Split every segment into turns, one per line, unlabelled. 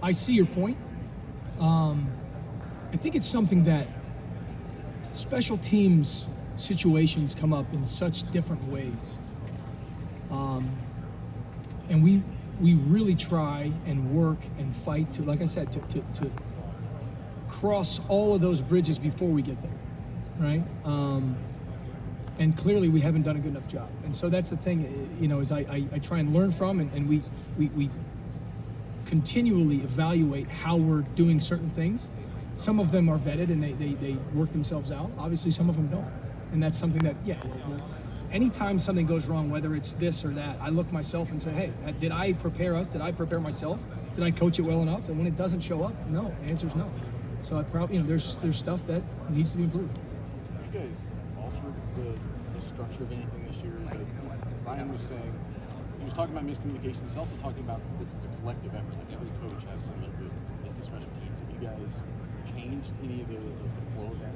I see your point. I think it's something that special teams situations come up in such different ways. And we really try and work and fight to, like I said, to cross all of those bridges before we get there, right? And clearly we haven't done a good enough job. And so that's the thing, is I try and learn from, and we continually evaluate how we're doing certain things. Some of them are vetted and they work themselves out. Obviously some of them don't. And that's something that, anytime something goes wrong, whether it's this or that, I look myself and say, hey, did I prepare us? Did I prepare myself? Did I coach it well enough? And when it doesn't show up, no, the answer's no. So I probably, there's stuff that needs to be improved.
You guys altered the structure of anything this year? Ryan was saying, he was talking about miscommunication. He's also talking about this is a collective effort. Like every coach has some input into special teams. Have you guys changed any of the flow of that?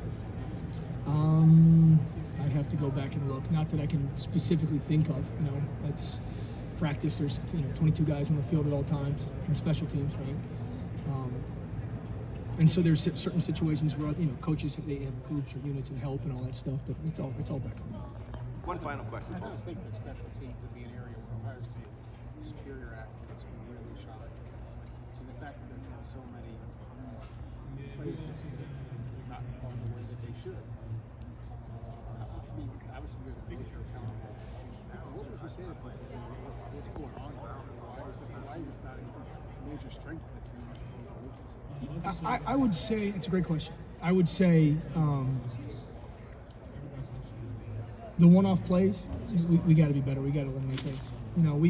I'd have to go back and look. Not that I can specifically think of. That's practice. There's 22 guys on the field at all times in special teams, right? And so there's certain situations where coaches they have groups or units and help and all that stuff. But it's all back.
One final question,
I
folks.
don't think the special team would be an area where Ohio State superior athletes can really shine. And the fact that they've had so many players not perform the way that they should. I mean, obviously you're the biggest accountable. What would you say to players? What's going on? Why is this not a major strength of the team?
I would say it's a great question. I would say the one-off plays, we got to be better. We got to eliminate those.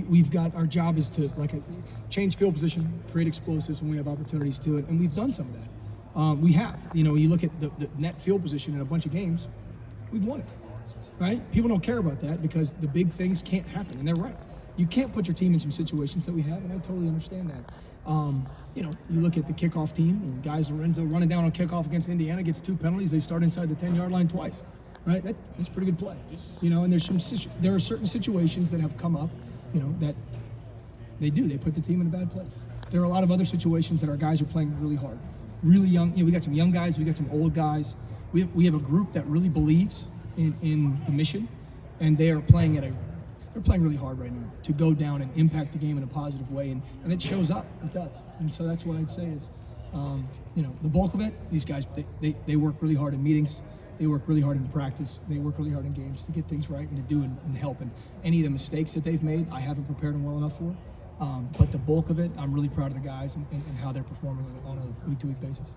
We've got, our job is to change field position, create explosives when we have opportunities to it, and we've done some of that. We have. You look at the net field position in a bunch of games, we've won it, right? People don't care about that because the big things can't happen, and they're right. You can't put your team in some situations that we have, and I totally understand that. You look at the kickoff team, and guys Lorenzo running down on kickoff against Indiana, gets 2 penalties, they start inside the 10-yard line twice, right? That's pretty good play. And there are certain situations that have come up, that they put the team in a bad place. There are a lot of other situations that our guys are playing really hard, really young. We got some young guys, we got some old guys. We have a group that really believes in the mission, and they are playing they're playing really hard right now to go down and impact the game in a positive way, and it shows up. It does. And so that's what I'd say is, the bulk of it, these guys, they work really hard in meetings, they work really hard in practice, they work really hard in games to get things right and to do and help. And any of the mistakes that they've made, I haven't prepared them well enough for. But the bulk of it, I'm really proud of the guys and how they're performing on a week-to-week basis.